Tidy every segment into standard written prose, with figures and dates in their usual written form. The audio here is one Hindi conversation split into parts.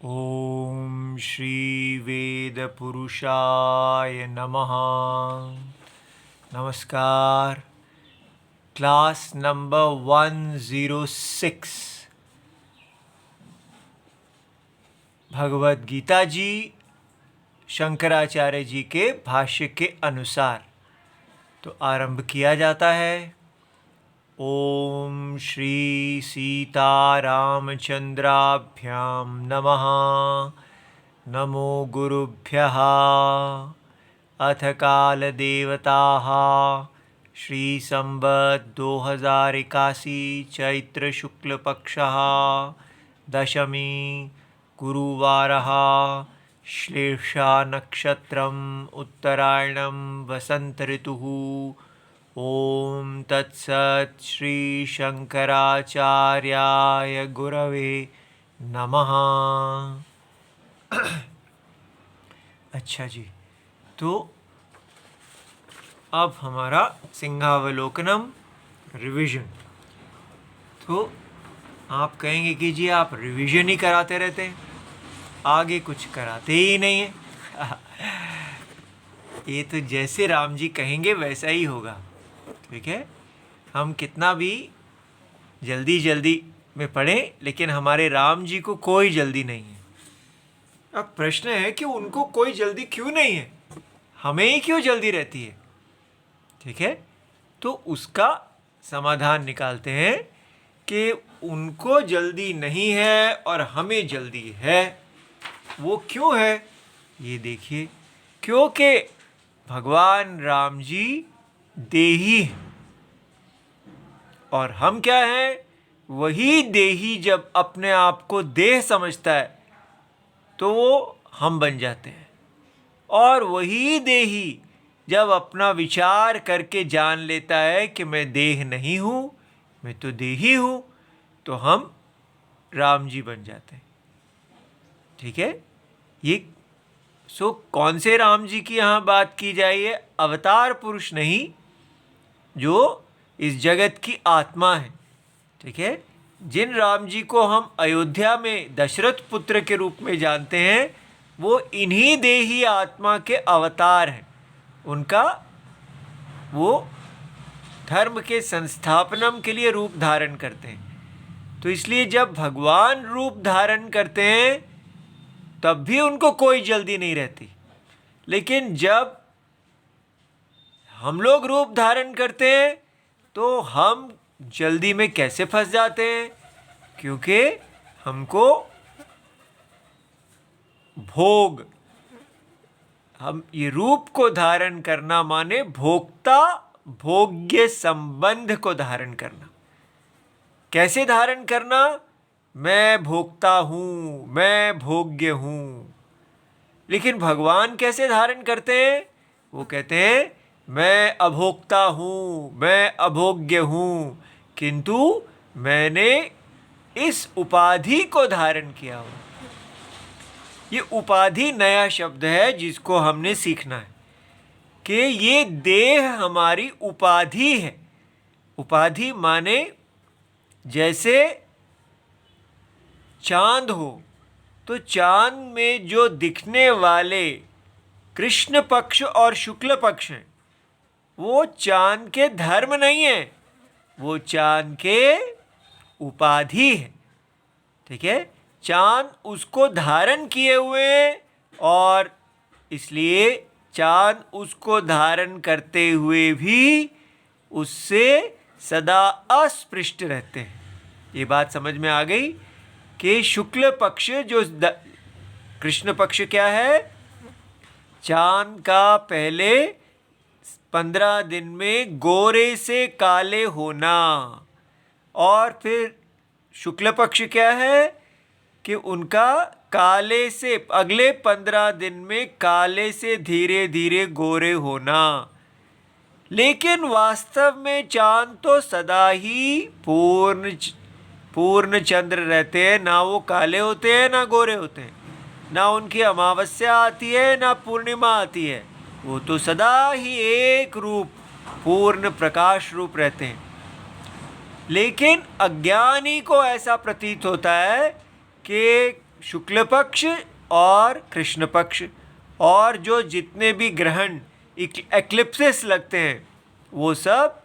ओम श्री वेद पुरुषाय नमः। नमस्कार। क्लास नंबर 106 भगवद गीता जी शंकराचार्य जी के भाष्य के अनुसार तो आरंभ किया जाता है। ओम श्री सीतारामचंद्राभ्यां नमः। नमो गुरुभ्यः। अथ कालदेवताः श्री संवत् 2081 चैत्र शुक्ल पक्षः दशमी गुरुवारः श्लेषा नक्षत्रम् उत्तरायणं वसंत ऋतुः। ओम तत्सत् श्री शंकराचार्याय गुरवे नमः। अच्छा जी, तो अब हमारा सिंहावलोकनम रिवीजन। तो आप कहेंगे कि जी आप रिवीजन ही कराते रहते हैं, आगे कुछ कराते ही नहीं है। ये तो जैसे राम जी कहेंगे वैसा ही होगा, ठीक है। हम कितना भी जल्दी जल्दी में पढ़ें, लेकिन हमारे राम जी को कोई जल्दी नहीं है। अब प्रश्न है कि उनको कोई जल्दी क्यों नहीं है, हमें ही क्यों जल्दी रहती है, ठीक है। तो उसका समाधान निकालते हैं कि उनको जल्दी नहीं है और हमें जल्दी है। वो क्यों है ये देखिए। क्योंकि भगवान राम जी देही हैं और हम क्या हैं, वही देही जब अपने आप को देह समझता है तो वो हम बन जाते हैं, और वही देही जब अपना विचार करके जान लेता है कि मैं देह नहीं हूँ, मैं तो देही हूँ, तो हम राम जी बन जाते हैं, ठीक है। ये कौन से राम जी की यहाँ बात की जाए, है अवतार पुरुष नहीं, जो इस जगत की आत्मा है, ठीक है। जिन राम जी को हम अयोध्या में दशरथ पुत्र के रूप में जानते हैं, वो इन्हीं देही आत्मा के अवतार हैं। उनका वो धर्म के संस्थापनम के लिए रूप धारण करते हैं। तो इसलिए जब भगवान रूप धारण करते हैं तब भी उनको कोई जल्दी नहीं रहती, लेकिन जब हम लोग रूप धारण करते हैं तो हम जल्दी में कैसे फंस जाते हैं, क्योंकि हमको भोग, हम ये रूप को धारण करना माने भोक्ता भोग्य संबंध को धारण करना। कैसे धारण करना, मैं भोक्ता हूँ, मैं भोग्य हूँ। लेकिन भगवान कैसे धारण करते हैं, वो कहते हैं मैं अभोक्ता हूँ, मैं अभोग्य हूँ, किंतु मैंने इस उपाधि को धारण किया हो। ये उपाधि नया शब्द है जिसको हमने सीखना है कि ये देह हमारी उपाधि है। उपाधि माने जैसे चांद हो तो चांद में जो दिखने वाले कृष्ण पक्ष और शुक्ल पक्ष हैं, वो चांद के धर्म नहीं है, वो चांद के उपाधि है, ठीक है। चांद उसको धारण किए हुए, और इसलिए चांद उसको धारण करते हुए भी उससे सदा अस्पृष्ट रहते हैं। ये बात समझ में आ गई कि शुक्ल पक्ष जो कृष्ण पक्ष क्या है, चांद का पहले 15 दिन में गोरे से काले होना, और फिर शुक्ल पक्ष क्या है कि उनका काले से अगले 15 दिन में काले से धीरे धीरे गोरे होना। लेकिन वास्तव में चांद तो सदा ही पूर्ण चंद्र रहते हैं, ना वो काले होते हैं ना गोरे होते हैं, ना उनकी अमावस्या आती है ना पूर्णिमा आती है, वो तो सदा ही एक रूप पूर्ण प्रकाश रूप रहते हैं। लेकिन अज्ञानी को ऐसा प्रतीत होता है कि शुक्ल पक्ष और कृष्ण पक्ष, और जो जितने भी ग्रहण एक्लिप्सेस लगते हैं वो सब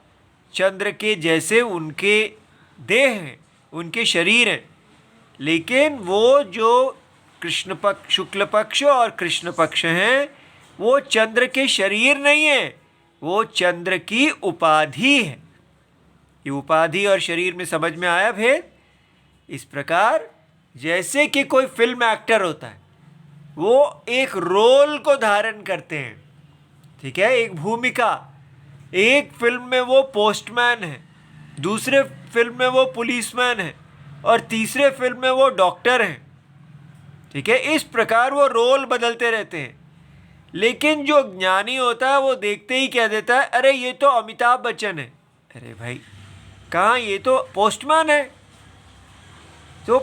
चंद्र के जैसे उनके देह हैं, उनके शरीर हैं। लेकिन वो जो कृष्ण पक्ष, शुक्ल पक्ष और कृष्ण पक्ष हैं, वो चंद्र के शरीर नहीं है, वो चंद्र की उपाधि है। ये उपाधि और शरीर में समझ में आया भेद? इस प्रकार जैसे कि कोई फिल्म एक्टर होता है, वो एक रोल को धारण करते हैं, ठीक है, एक भूमिका। एक फिल्म में वो पोस्टमैन है, दूसरे फिल्म में वो पुलिसमैन है, और तीसरे फिल्म में वो डॉक्टर हैं, ठीक है। इस प्रकार वो रोल बदलते रहते हैं। लेकिन जो ज्ञानी होता है वो देखते ही कह देता है, अरे ये तो अमिताभ बच्चन है। अरे भाई कहाँ, ये तो पोस्टमैन है। तो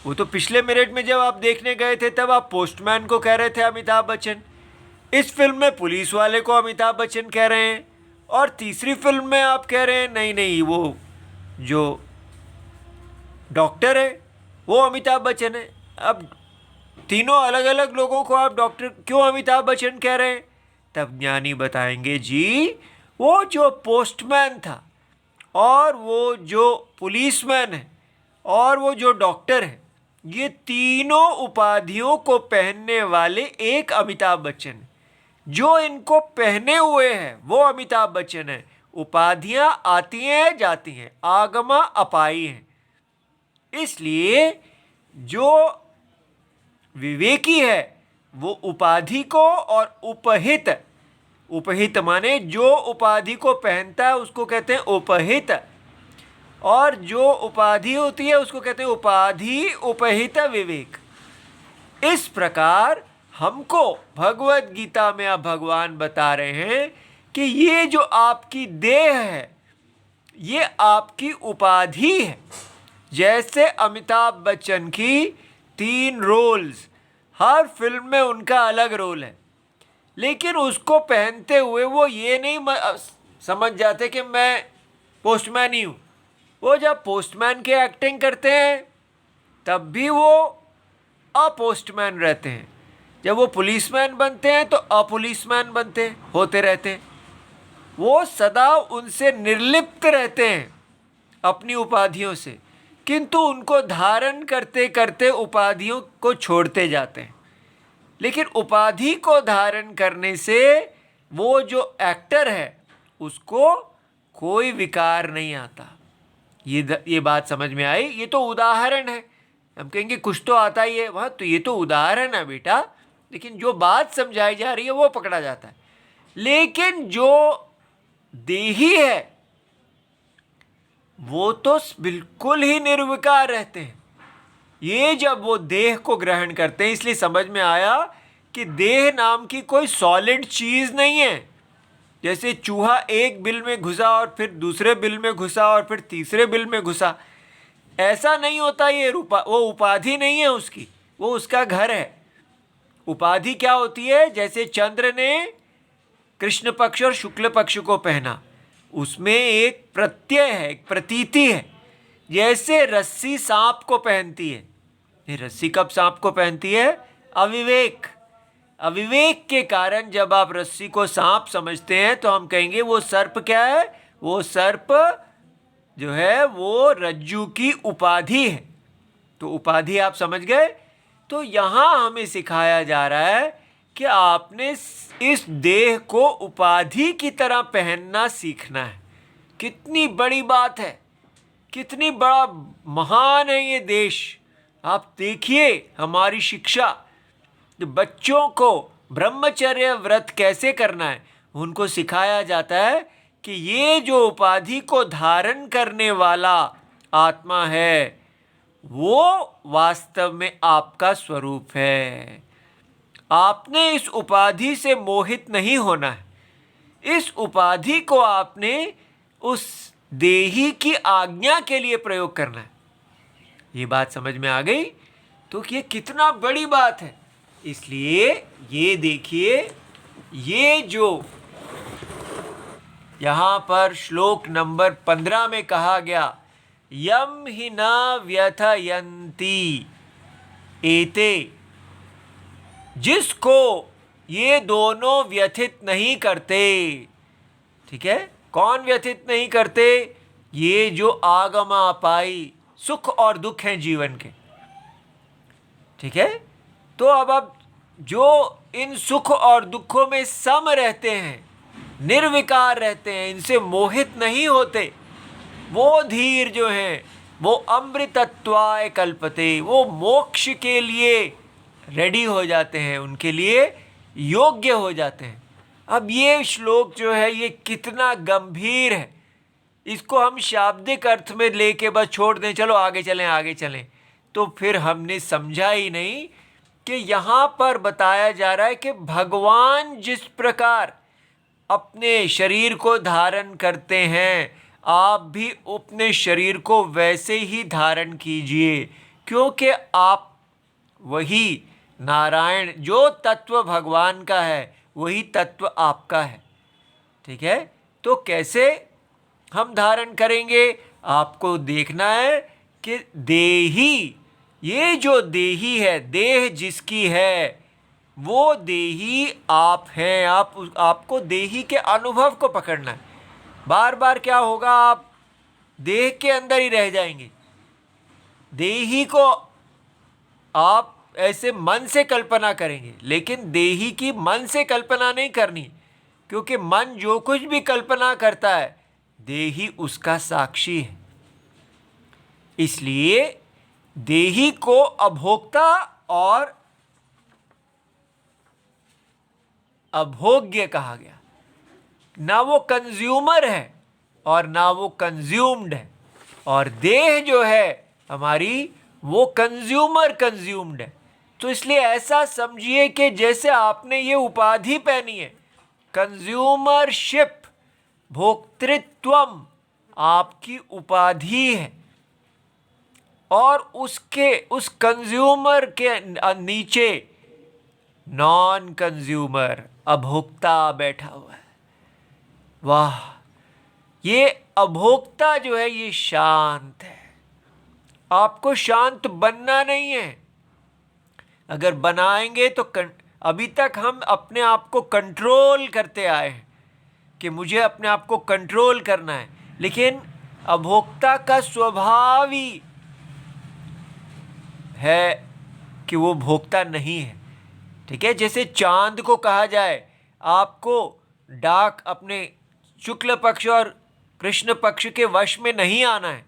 वो तो पिछले मिनट में जब आप देखने गए थे तब आप पोस्टमैन को कह रहे थे अमिताभ बच्चन, इस फिल्म में पुलिस वाले को अमिताभ बच्चन कह रहे हैं, और तीसरी फिल्म में आप कह रहे हैं नहीं नहीं वो जो डॉक्टर है वो अमिताभ बच्चन है। अब तीनों अलग अलग लोगों को आप डॉक्टर क्यों अमिताभ बच्चन कह रहे हैं? तब ज्ञानी बताएंगे, जी वो जो पोस्टमैन था, और वो जो पुलिसमैन है, और वो जो डॉक्टर है, ये तीनों उपाधियों को पहनने वाले एक अमिताभ बच्चन है। जो इनको पहने हुए हैं वो अमिताभ बच्चन है। उपाधियां आती हैं जाती हैं, आगमा अपाई हैं। इसलिए जो विवेकी है वो उपाधि को और उपहित, उपहित माने जो उपाधि को पहनता है उसको कहते हैं उपहित, और जो उपाधि होती है उसको कहते हैं उपाधि उपहित विवेक। इस प्रकार हमको भगवत गीता में अब भगवान बता रहे हैं कि ये जो आपकी देह है ये आपकी उपाधि है। जैसे अमिताभ बच्चन की 3 रोल्स, हर फिल्म में उनका अलग रोल है, लेकिन उसको पहनते हुए वो ये नहीं समझ जाते कि मैं पोस्टमैन ही हूँ। वो जब पोस्टमैन की एक्टिंग करते हैं तब भी वो अपोस्टमैन रहते हैं, जब वो पुलिसमैन बनते हैं तो अपुलिसमैन बनते हैं, होते रहते हैं। वो सदा उनसे निर्लिप्त रहते हैं अपनी उपाधियों से, किंतु उनको धारण करते करते उपाधियों को छोड़ते जाते हैं। लेकिन उपाधि को धारण करने से वो जो एक्टर है उसको कोई विकार नहीं आता। ये बात समझ में आई? ये तो उदाहरण है। हम कहेंगे कुछ तो आता ही है वहाँ, तो ये तो उदाहरण है बेटा, लेकिन जो बात समझाई जा रही है वो पकड़ा जाता है। लेकिन जो देही है वो तो बिल्कुल ही निर्विकार रहते हैं। ये जब वो देह को ग्रहण करते हैं, इसलिए समझ में आया कि देह नाम की कोई सॉलिड चीज नहीं है। जैसे चूहा एक बिल में घुसा और फिर दूसरे बिल में घुसा और फिर तीसरे बिल में घुसा, ऐसा नहीं होता। ये वो उपाधि नहीं है उसकी, वो उसका घर है। उपाधि क्या होती है? जैसे चंद्र ने कृष्ण पक्ष और शुक्ल पक्ष को पहना, उसमें एक प्रत्यय है, एक प्रतीति है। जैसे रस्सी सांप को पहनती है। ये रस्सी कब सांप को पहनती है? अविवेक। अविवेक के कारण जब आप रस्सी को सांप समझते हैं तो हम कहेंगे वो सर्प क्या है? वो सर्प जो है वो रज्जू की उपाधि है। तो उपाधि आप समझ गए? तो यहां हमें सिखाया जा रहा है कि आपने इस देह को उपाधि की तरह पहनना सीखना है। कितनी बड़ी बात है, कितनी बड़ा महान है ये देश। आप देखिए हमारी शिक्षा, बच्चों को ब्रह्मचर्य व्रत कैसे करना है उनको सिखाया जाता है कि ये जो उपाधि को धारण करने वाला आत्मा है वो वास्तव में आपका स्वरूप है। आपने इस उपाधि से मोहित नहीं होना है। इस उपाधि को आपने उस देही की आज्ञा के लिए प्रयोग करना है। ये बात समझ में आ गई? तो ये कितना बड़ी बात है। इसलिए ये देखिए, ये जो यहां पर श्लोक नंबर 15 में कहा गया, यम हि न व्यथयन्ति, एते, जिसको ये दोनों व्यथित नहीं करते। ठीक है, कौन व्यथित नहीं करते? ये जो आगम अपाई सुख और दुख हैं जीवन के। ठीक है, तो अब जो इन सुख और दुखों में सम रहते हैं, निर्विकार रहते हैं, इनसे मोहित नहीं होते, वो धीर जो हैं वो अमृतत्वाय कल्पते, वो मोक्ष के लिए रेडी हो जाते हैं, उनके लिए योग्य हो जाते हैं। अब ये श्लोक जो है ये कितना गंभीर है, इसको हम शाब्दिक अर्थ में लेके बस छोड़ दें, चलो आगे चलें आगे चलें, तो फिर हमने समझा ही नहीं कि यहाँ पर बताया जा रहा है कि भगवान जिस प्रकार अपने शरीर को धारण करते हैं, आप भी अपने शरीर को वैसे ही धारण कीजिए, क्योंकि आप वही नारायण, जो तत्व भगवान का है वही तत्व आपका है। ठीक है, तो कैसे हम धारण करेंगे? आपको देखना है कि देही, ये जो देही है, देह जिसकी है वो देही आप हैं। आपको देही के अनुभव को पकड़ना है। बार बार क्या होगा, आप देह के अंदर ही रह जाएंगे। देही को आप ऐसे मन से कल्पना करेंगे, लेकिन देही की मन से कल्पना नहीं करनी, क्योंकि मन जो कुछ भी कल्पना करता है देही उसका साक्षी है। इसलिए देही को अभोक्ता और अभोग्य कहा गया। ना वो कंज्यूमर है और ना वो कंज्यूम्ड है, और देह जो है हमारी वो कंज्यूम्ड है। तो इसलिए ऐसा समझिए कि जैसे आपने ये उपाधि पहनी है, कंज्यूमरशिप, भोक्तृत्वम आपकी उपाधि है, और उस कंज्यूमर के नीचे नॉन कंज्यूमर, अभोक्ता बैठा हुआ है। वाह, ये अभोक्ता जो है ये शांत है। आपको शांत बनना नहीं है। अगर बनाएंगे तो अभी तक हम अपने आप को कंट्रोल करते आए हैं कि मुझे अपने आप को कंट्रोल करना है, लेकिन अभोक्ता का स्वभाव ही है कि वो भोक्ता नहीं है। ठीक है, जैसे चांद को कहा जाए आपको डाक अपने शुक्ल पक्ष और कृष्ण पक्ष के वश में नहीं आना है,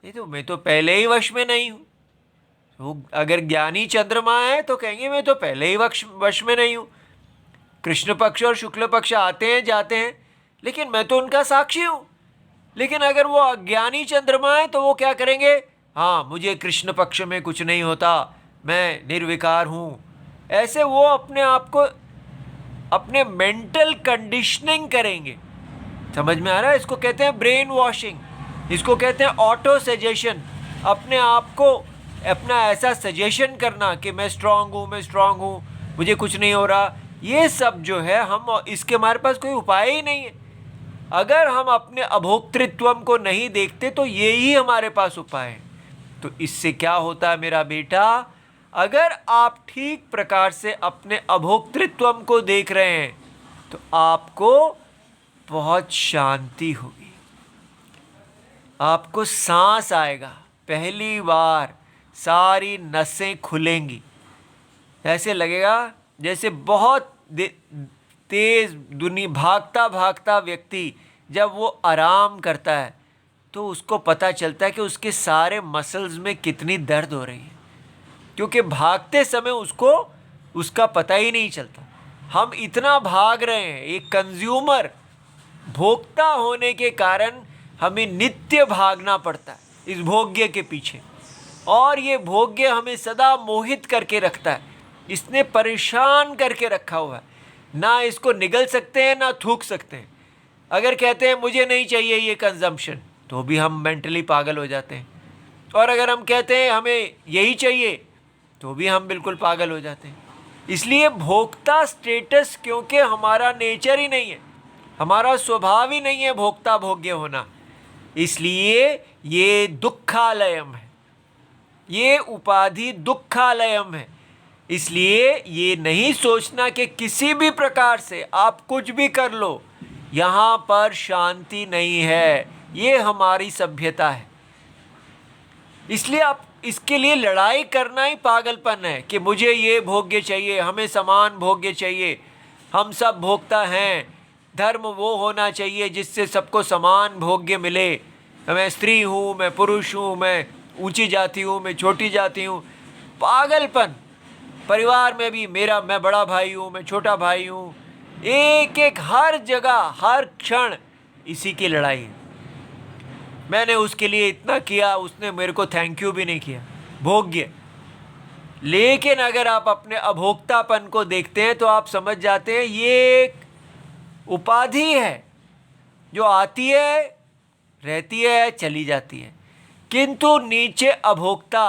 नहीं तो मैं तो पहले ही वश में नहीं हूँ। वो अगर ज्ञानी चंद्रमा है तो कहेंगे मैं तो पहले ही वश में नहीं हूँ। कृष्ण पक्ष और शुक्ल पक्ष आते हैं जाते हैं, लेकिन मैं तो उनका साक्षी हूँ। लेकिन अगर वो अज्ञानी चंद्रमा है तो वो क्या करेंगे, हाँ मुझे कृष्ण पक्ष में कुछ नहीं होता, मैं निर्विकार हूँ। ऐसे वो अपने आप को अपने मेंटल कंडीशनिंग करेंगे। समझ में आ रहा है? इसको कहते हैं ब्रेन वॉशिंग, इसको कहते हैं ऑटो सजेशन। अपने आप को अपना ऐसा सजेशन करना कि मैं स्ट्रांग हूँ, मुझे कुछ नहीं हो रहा। ये सब जो है हम इसके हमारे पास कोई उपाय ही नहीं है। अगर हम अपने अभोक्तृत्व को नहीं देखते तो ये ही हमारे पास उपाय है। तो इससे क्या होता है मेरा बेटा, अगर आप ठीक प्रकार से अपने अभोक्तृत्व को देख रहे हैं तो आपको बहुत शांति होगी, आपको सांस आएगा, पहली बार सारी नसें खुलेंगी। ऐसे लगेगा जैसे बहुत तेज दुनिया भागता व्यक्ति जब वो आराम करता है तो उसको पता चलता है कि उसके सारे मसल्स में कितनी दर्द हो रही है, क्योंकि भागते समय उसको उसका पता ही नहीं चलता। हम इतना भाग रहे हैं, एक कंज्यूमर भोक्ता होने के कारण हमें नित्य भागना पड़ता है इस भोग्य के पीछे, और ये भोग्य हमें सदा मोहित करके रखता है। इसने परेशान करके रखा हुआ है, ना इसको निगल सकते हैं ना थूक सकते हैं। अगर कहते हैं मुझे नहीं चाहिए ये कंजम्पशन तो भी हम मेंटली पागल हो जाते हैं, और अगर हम कहते हैं हमें यही चाहिए तो भी हम बिल्कुल पागल हो जाते हैं। इसलिए भोक्ता स्टेटस, क्योंकि हमारा नेचर ही नहीं है, हमारा स्वभाव ही नहीं है भोक्ता भोग्य होना, इसलिए ये दुखालयम है, ये उपाधि दुखालयम है। इसलिए ये नहीं सोचना कि किसी भी प्रकार से आप कुछ भी कर लो, यहाँ पर शांति नहीं है। ये हमारी सभ्यता है। इसलिए आप इसके लिए लड़ाई करना ही पागलपन है कि मुझे ये भोग्य चाहिए, हमें समान भोग्य चाहिए, हम सब भोक्ता हैं, धर्म वो होना चाहिए जिससे सबको समान भोग्य मिले। मैं स्त्री हूँ, मैं पुरुष हूँ, मैं ऊंची जाति हूँ, मैं छोटी जाति हूँ। पागलपन। परिवार में भी मैं बड़ा भाई हूँ, मैं छोटा भाई हूँ। एक एक हर जगह हर क्षण इसी की लड़ाई है। मैंने उसके लिए इतना किया, उसने मेरे को थैंक यू भी नहीं किया। भोग्य। लेकिन अगर आप अपने अभोक्तापन को देखते हैं तो आप समझ जाते हैं ये एक उपाधि है जो आती है, रहती है, चली जाती है। किंतु नीचे अभोक्ता,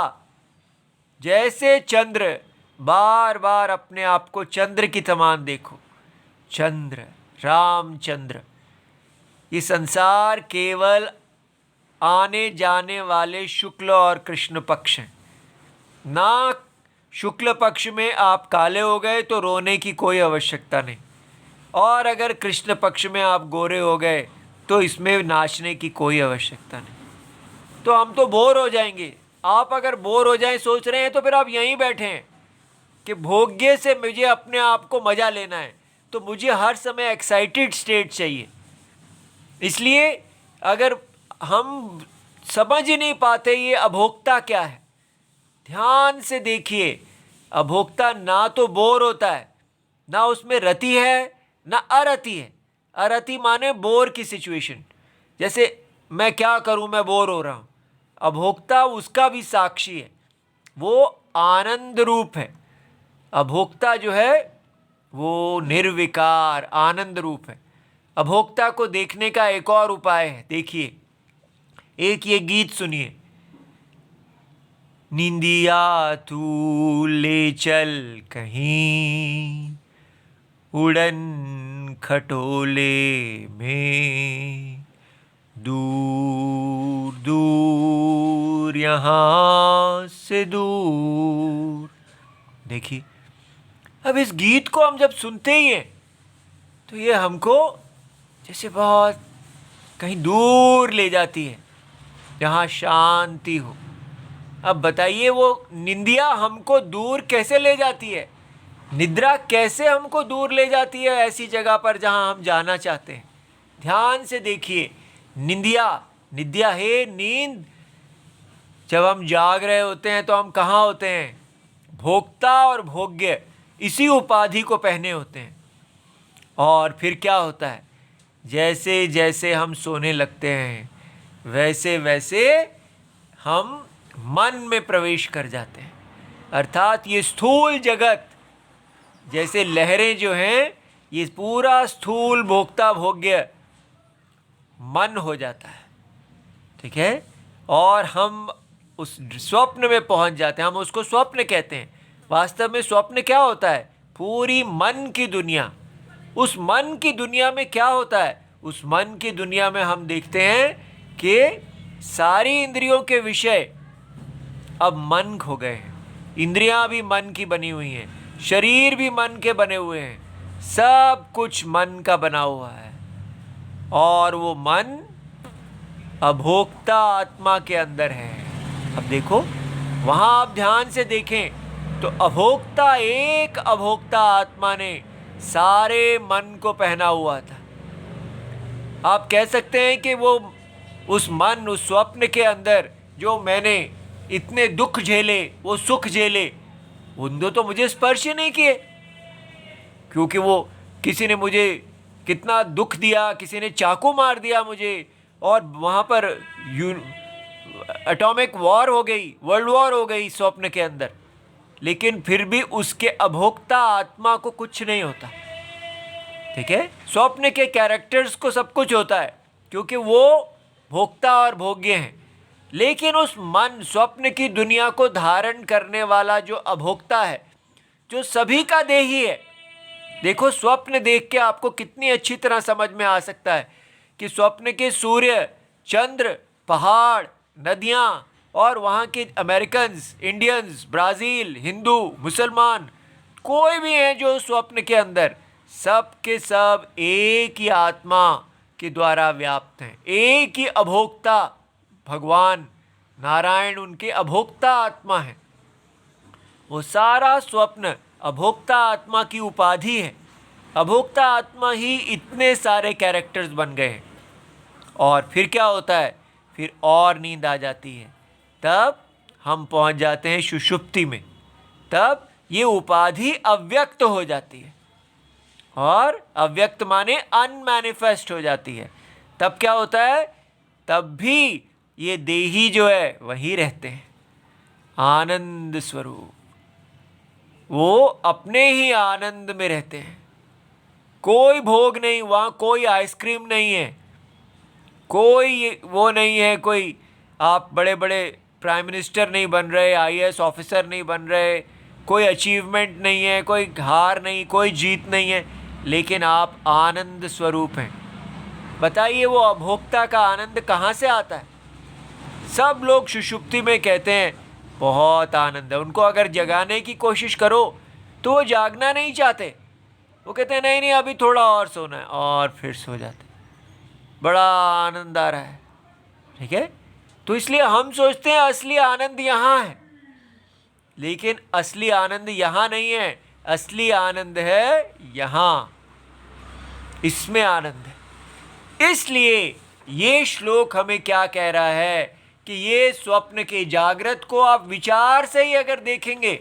जैसे चंद्र, बार बार अपने आप को चंद्र की समान देखो। चंद्र, रामचंद्र। ये संसार केवल आने जाने वाले शुक्ल और कृष्ण पक्ष हैं। ना शुक्ल पक्ष में आप काले हो गए तो रोने की कोई आवश्यकता नहीं, और अगर कृष्ण पक्ष में आप गोरे हो गए तो इसमें नाचने की कोई आवश्यकता नहीं। तो हम तो बोर हो जाएंगे। आप अगर बोर हो जाएं सोच रहे हैं तो फिर आप यहीं बैठे हैं कि भोग्य से मुझे अपने आप को मज़ा लेना है, तो मुझे हर समय एक्साइटेड स्टेट चाहिए। इसलिए अगर हम समझ ही नहीं पाते ये अभोक्ता क्या है, ध्यान से देखिए। अभोक्ता ना तो बोर होता है, ना उसमें रति है, ना अरति है। अरति माने बोर की सिचुएशन, जैसे मैं क्या करूं, मैं बोर हो रहा हूं। अभोक्ता उसका भी साक्षी है, वो आनंद रूप है। अभोक्ता जो है वो निर्विकार आनंद रूप है। अभोक्ता को देखने का एक और उपाय है, देखिए। एक ये गीत सुनिए। निंदिया तू ले चल कहीं, उड़न खटोले में, दूर दूर यहाँ से दूर। देखिए, अब इस गीत को हम जब सुनते ही हैं तो ये हमको जैसे बहुत कहीं दूर ले जाती है, जहाँ शांति हो। अब बताइए, वो निंदिया हमको दूर कैसे ले जाती है? निद्रा कैसे हमको दूर ले जाती है ऐसी जगह पर जहाँ हम जाना चाहते हैं? ध्यान से देखिए। निंदिया, निद्या है नींद। जब हम जाग रहे होते हैं तो हम कहाँ होते हैं? भोक्ता और भोग्य इसी उपाधि को पहने होते हैं। और फिर क्या होता है? जैसे जैसे हम सोने लगते हैं वैसे वैसे हम मन में प्रवेश कर जाते हैं। अर्थात ये स्थूल जगत, जैसे लहरें जो हैं, ये पूरा स्थूल भोक्ता भोग्य मन हो जाता है, ठीक है। और हम उस स्वप्न में पहुंच जाते हैं। हम उसको स्वप्न कहते हैं। वास्तव में स्वप्न क्या होता है? पूरी मन की दुनिया। उस मन की दुनिया में क्या होता है? उस मन की दुनिया में हम देखते हैं कि सारी इंद्रियों के विषय अब मन खो गए हैं। इंद्रियां भी मन की बनी हुई हैं, शरीर भी मन के बने हुए हैं, सब कुछ मन का बना हुआ है। और वो मन अभोक्ता आत्मा के अंदर है। अब देखो, वहां आप ध्यान से देखें तो अभोक्ता, एक अभोक्ता आत्मा ने सारे मन को पहना हुआ था। आप कह सकते हैं कि वो उस मन, उस स्वप्न के अंदर जो मैंने इतने दुख झेले, वो सुख झेले, उनको तो मुझे स्पर्श ही नहीं किए, क्योंकि वो किसी ने मुझे कितना दुख दिया, किसी ने चाकू मार दिया मुझे, और वहाँ पर एटॉमिक वॉर हो गई, वर्ल्ड वॉर हो गई स्वप्न के अंदर। लेकिन फिर भी उसके अभोक्ता आत्मा को कुछ नहीं होता, ठीक है। स्वप्न के कैरेक्टर्स को सब कुछ होता है क्योंकि वो भोक्ता और भोग्य हैं। लेकिन उस मन, स्वप्न की दुनिया को धारण करने वाला जो अभोक्ता है, जो सभी का देही है। देखो, स्वप्न देख के आपको कितनी अच्छी तरह समझ में आ सकता है कि स्वप्न के सूर्य, चंद्र, पहाड़, नदियाँ, और वहाँ के अमेरिकन्स, इंडियंस, ब्राज़ील, हिंदू, मुसलमान, कोई भी हैं जो स्वप्न के अंदर, सब के सब एक ही आत्मा के द्वारा व्याप्त हैं। एक ही अभोक्ता, भगवान नारायण उनके अभोक्ता आत्मा है। वो सारा स्वप्न अभोक्ता आत्मा की उपाधि है। अभोक्ता आत्मा ही इतने सारे कैरेक्टर्स बन गए हैं। और फिर क्या होता है, फिर और नींद आ जाती है, तब हम पहुंच जाते हैं सुषुप्ति में। तब ये उपाधि अव्यक्त हो जाती है, और अव्यक्त माने अनमैनिफेस्ट हो जाती है। तब क्या होता है, तब भी ये देही जो है वही रहते हैं, आनंद स्वरूप। वो अपने ही आनंद में रहते हैं। कोई भोग नहीं, वहाँ कोई आइसक्रीम नहीं है, कोई वो नहीं है, कोई आप बड़े बड़े प्राइम मिनिस्टर नहीं बन रहे, आईएएस ऑफिसर नहीं बन रहे, कोई अचीवमेंट नहीं है, कोई हार नहीं, कोई जीत नहीं है, लेकिन आप आनंद स्वरूप हैं। बताइए वो अभोक्ता का आनंद कहाँ से आता है? सब लोग सुषुप्ति में कहते हैं बहुत आनंद है। उनको अगर जगाने की कोशिश करो तो वो जागना नहीं चाहते। वो कहते हैं नहीं नहीं अभी थोड़ा और सोना है, और फिर सो जाते। बड़ा आनंद आ रहा है, ठीक है। तो इसलिए हम सोचते हैं असली आनंद यहाँ है, लेकिन असली आनंद यहाँ नहीं है। असली आनंद है यहाँ, इसमें आनंद है। इसलिए ये श्लोक हमें क्या कह रहा है कि ये स्वप्न के जागृत को आप विचार से ही अगर देखेंगे,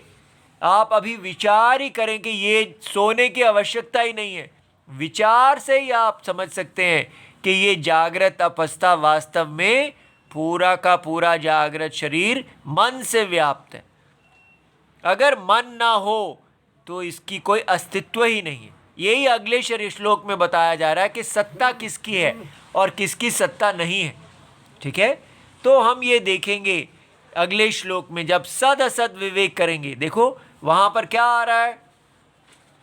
आप अभी विचार ही करें कि ये सोने की आवश्यकता ही नहीं है, विचार से ही आप समझ सकते हैं कि ये जागृत अवस्था वास्तव में पूरा का पूरा जागृत शरीर मन से व्याप्त है। अगर मन ना हो तो इसकी कोई अस्तित्व ही नहीं है। यही अगले श्लोक में बताया जा रहा है कि सत्ता किसकी है और किसकी सत्ता नहीं है, ठीक है। तो हम ये देखेंगे अगले श्लोक में, जब सद असद विवेक करेंगे। देखो वहाँ पर क्या आ रहा है,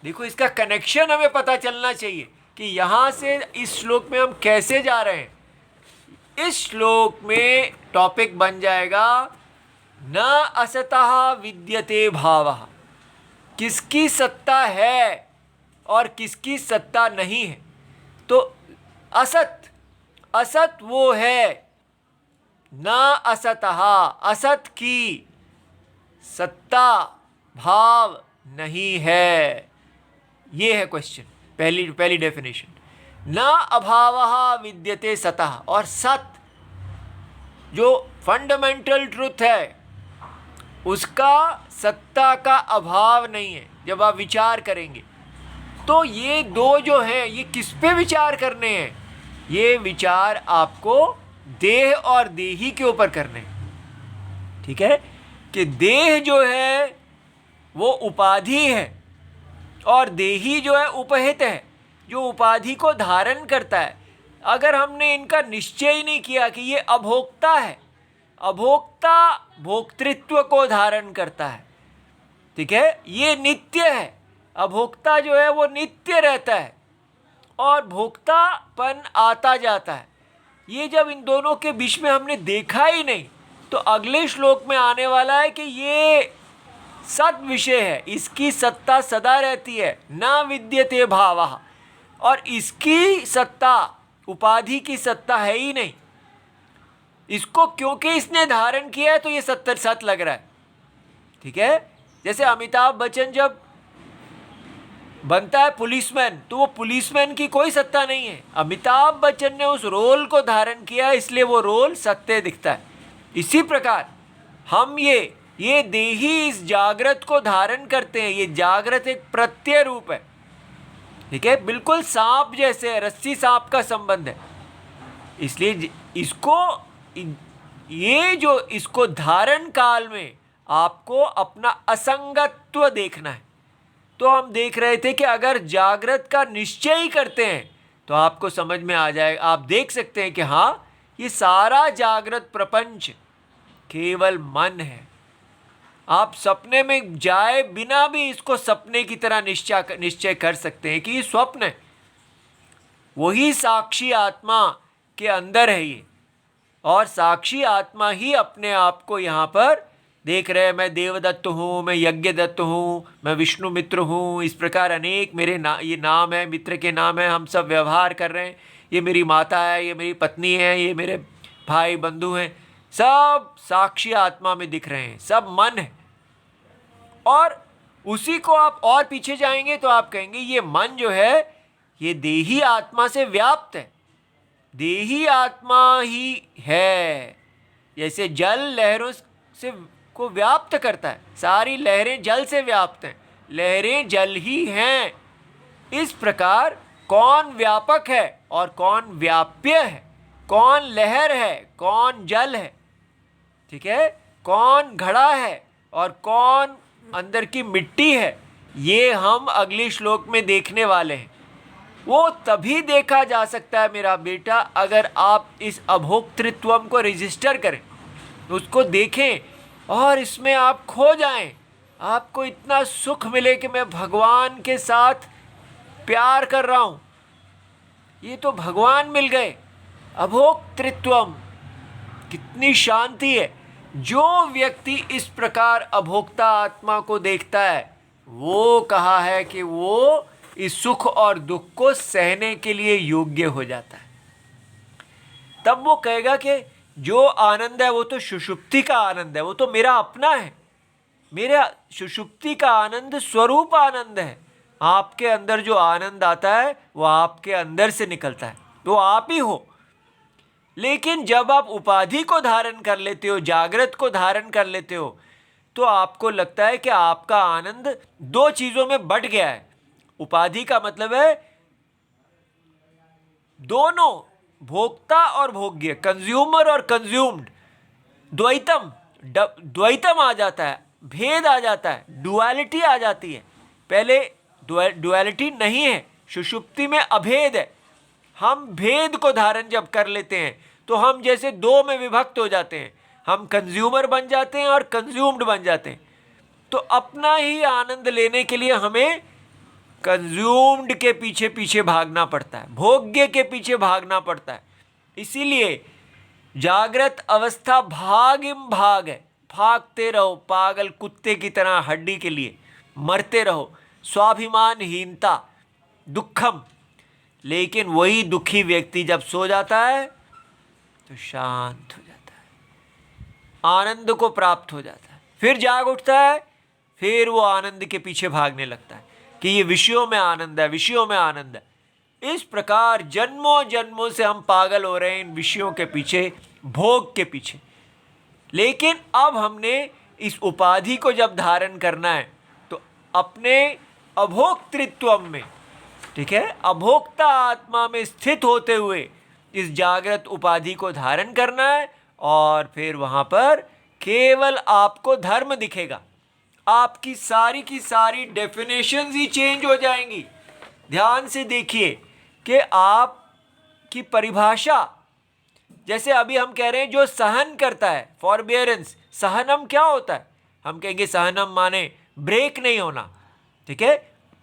देखो इसका कनेक्शन हमें पता चलना चाहिए कि यहाँ से इस श्लोक में हम कैसे जा रहे हैं। इस श्लोक में टॉपिक बन जाएगा न असतः विद्यते भावः, किसकी सत्ता है और किसकी सत्ता नहीं है। तो असत, असत वो है, न असतः, असत की सत्ता भाव नहीं है। ये है क्वेश्चन, पहली डेफिनेशन। न अभावः विद्यते सतः, और सत जो फंडामेंटल ट्रुथ है उसका सत्ता का अभाव नहीं है। जब आप विचार करेंगे तो ये दो जो हैं ये किस पे विचार करने हैं, ये विचार आपको देह और देही के ऊपर करने हैं, ठीक है। कि देह जो है वो उपाधि है और देही जो है उपहित है, जो उपाधि को धारण करता है। अगर हमने इनका निश्चय ही नहीं किया कि ये अभोक्ता है, अभोक्ता भोक्तृत्व को धारण करता है, ठीक है, ये नित्य है। अभोक्ता जो है वो नित्य रहता है और भोक्तापन आता जाता है। ये जब इन दोनों के बीच में हमने देखा ही नहीं, तो अगले श्लोक में आने वाला है कि ये सद विषय है, इसकी सत्ता सदा रहती है, न विद्यते भावः, और इसकी सत्ता, उपाधि की सत्ता है ही नहीं। इसको क्योंकि इसने धारण किया है तो ये सत लग रहा है, ठीक है। जैसे अमिताभ बच्चन जब बनता है पुलिसमैन, तो वो पुलिसमैन की कोई सत्ता नहीं है। अमिताभ बच्चन ने उस रोल को धारण किया, इसलिए वो रोल सत्य दिखता है। इसी प्रकार हम ये देही इस जागृत को धारण करते हैं। ये जागृत एक प्रत्यय रूप है, ठीक है, बिल्कुल सांप जैसे है, रस्सी सांप का संबंध है। इसलिए इसको धारण काल में आपको अपना असंगत्व देखना है। तो हम देख रहे थे कि अगर जागृत का निश्चय ही करते हैं तो आपको समझ में आ जाएगा, आप देख सकते हैं कि हाँ ये सारा जागृत प्रपंच केवल मन है। आप सपने में जाए बिना भी इसको सपने की तरह निश्चय कर सकते हैं कि ये स्वप्न है। वही साक्षी आत्मा के अंदर है ये, और साक्षी आत्मा ही अपने आप को यहाँ पर देख रहे हैं। मैं देवदत्त हूँ, मैं यज्ञदत्त हूँ, मैं विष्णु मित्र हूँ, इस प्रकार अनेक मेरे ये नाम है, मित्र के नाम है, हम सब व्यवहार कर रहे हैं। ये मेरी माता है, ये मेरी पत्नी है, ये मेरे भाई बंधु हैं, सब साक्षी आत्मा में दिख रहे हैं, सब मन है। और उसी को आप और पीछे जाएंगे तो आप कहेंगे ये मन जो है ये देही आत्मा से व्याप्त है, देही आत्मा ही है। जैसे जल लहरों से को व्याप्त करता है, सारी लहरें जल से व्याप्त हैं, लहरें जल ही हैं। इस प्रकार कौन व्यापक है और कौन व्याप्य है, कौन लहर है, कौन जल है, ठीक है, कौन घड़ा है और कौन अंदर की मिट्टी है, ये हम अगले श्लोक में देखने वाले हैं। वो तभी देखा जा सकता है मेरा बेटा अगर आप इस अभोक्तृत्व को रजिस्टर करें, उसको देखें और इसमें आप खो जाएं। आपको इतना सुख मिले कि मैं भगवान के साथ प्यार कर रहा हूँ, ये तो भगवान मिल गए। अभोक्तृत्वम, कितनी शांति है। जो व्यक्ति इस प्रकार अभोक्ता आत्मा को देखता है वो कहा है कि वो इस सुख और दुख को सहने के लिए योग्य हो जाता है। तब वो कहेगा कि जो आनंद है वो तो सुषुप्ति का आनंद है, वो तो मेरा अपना है, मेरा सुषुप्ति का आनंद स्वरूप आनंद है। आपके अंदर जो आनंद आता है वो आपके अंदर से निकलता है, तो आप ही हो। लेकिन जब आप उपाधि को धारण कर लेते हो, जागृत को धारण कर लेते हो, तो आपको लगता है कि आपका आनंद दो चीज़ों में बट गया है। उपाधि का मतलब है दोनों, भोक्ता और भोग्य, कंज्यूमर और कंज्यूम्ड, द्वैतम आ जाता है, भेद आ जाता है, डुअलिटी आ जाती है। पहले डुअलिटी नहीं है, सुषुप्ति में अभेद है। हम भेद को धारण जब कर लेते हैं तो हम जैसे दो में विभक्त हो जाते हैं, हम कंज्यूमर बन जाते हैं और कंज्यूम्ड बन जाते हैं। तो अपना ही आनंद लेने के लिए हमें कंज्यूम्ड के पीछे पीछे भागना पड़ता है, भोग्य के पीछे भागना पड़ता है। इसीलिए जागृत अवस्था भागिम भाग है, भागते रहो पागल कुत्ते की तरह हड्डी के लिए, मरते रहो, स्वाभिमानहीनता, दुखम। लेकिन वही दुखी व्यक्ति जब सो जाता है तो शांत हो जाता है, आनंद को प्राप्त हो जाता है, फिर जाग उठता है, फिर वो आनंद के पीछे भागने लगता है कि ये विषयों में आनंद है, विषयों में आनंद है। इस प्रकार जन्मों जन्मों से हम पागल हो रहे हैं इन विषयों के पीछे, भोग के पीछे। लेकिन अब हमने इस उपाधि को जब धारण करना है तो अपने अभोक्तृत्व में, ठीक है, अभोक्ता आत्मा में स्थित होते हुए इस जागृत उपाधि को धारण करना है। और फिर वहाँ पर केवल आपको धर्म दिखेगा, आपकी सारी की सारी डेफिनेशंस ही चेंज हो जाएंगी। ध्यान से देखिए कि आपकी परिभाषा, जैसे अभी हम कह रहे हैं जो सहन करता है, फॉरबियरेंस, सहनम क्या होता है? हम कहेंगे सहनम माने ब्रेक नहीं होना, ठीक है,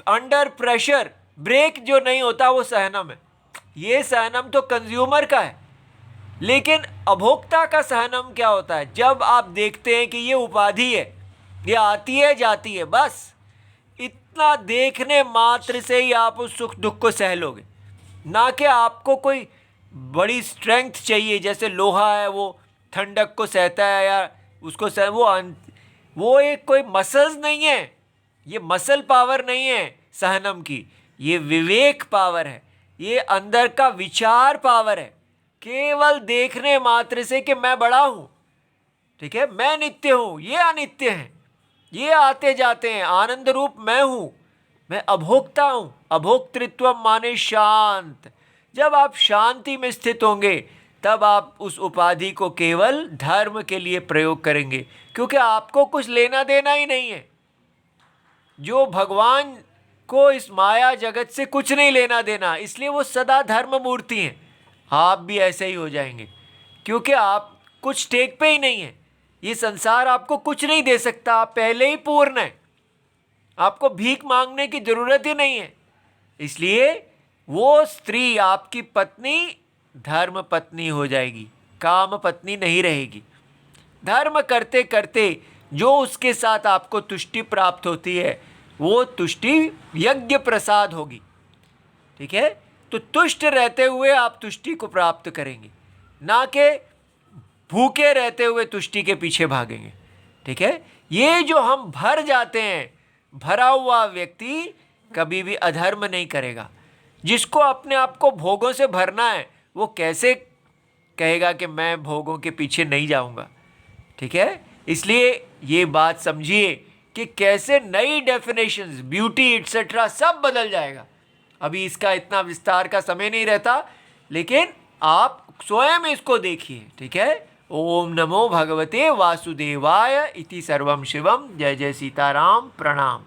अंडर प्रेशर ब्रेक जो नहीं होता वो सहनम है। ये सहनम तो कंज्यूमर का है। लेकिन अभोक्ता का सहनम क्या होता है? जब आप देखते हैं कि ये उपाधि है, ये आती है जाती है, बस इतना देखने मात्र से ही आप उस सुख दुख को सह लोगे। ना कि आपको कोई बड़ी स्ट्रेंथ चाहिए, जैसे लोहा है वो ठंडक को सहता है या उसको सह, वो एक कोई मसल्स नहीं है, ये मसल पावर नहीं है सहनम की, ये विवेक पावर है, ये अंदर का विचार पावर है। केवल देखने मात्र से कि मैं बड़ा हूँ, ठीक है, मैं नित्य हूँ, ये अनित्य हैं, ये आते जाते हैं, आनंद रूप मैं हूँ, मैं अभोक्ता हूँ। अभोक्तृत्व माने शांत। जब आप शांति में स्थित होंगे तब आप उस उपाधि को केवल धर्म के लिए प्रयोग करेंगे, क्योंकि आपको कुछ लेना देना ही नहीं है। जो भगवान को इस माया जगत से कुछ नहीं लेना देना, इसलिए वो सदा धर्म मूर्ति हैं। आप भी ऐसे ही हो जाएंगे, क्योंकि आप कुछ टेक पे ही नहीं है। ये संसार आपको कुछ नहीं दे सकता, आप पहले ही पूर्ण हैं, आपको भीख मांगने की जरूरत ही नहीं है। इसलिए वो स्त्री आपकी पत्नी धर्म पत्नी हो जाएगी, काम पत्नी नहीं रहेगी। धर्म करते करते जो उसके साथ आपको तुष्टि प्राप्त होती है वो तुष्टि यज्ञ प्रसाद होगी। ठीक है, तो तुष्ट रहते हुए आप तुष्टि को प्राप्त करेंगे, ना कि भूखे रहते हुए तुष्टि के पीछे भागेंगे। ठीक है, ये जो हम भर जाते हैं, भरा हुआ व्यक्ति कभी भी अधर्म नहीं करेगा। जिसको अपने आप को भोगों से भरना है वो कैसे कहेगा कि मैं भोगों के पीछे नहीं जाऊंगा। ठीक है, इसलिए ये बात समझिए कि कैसे नई डेफिनेशंस, ब्यूटी एटसेट्रा सब बदल जाएगा। अभी इसका इतना विस्तार का समय नहीं रहता, लेकिन आप स्वयं इसको देखिए। ठीक है, ओम नमो भगवते वासुदेवाय इति सर्वम शिवम। जय जय सीताराम। प्रणाम।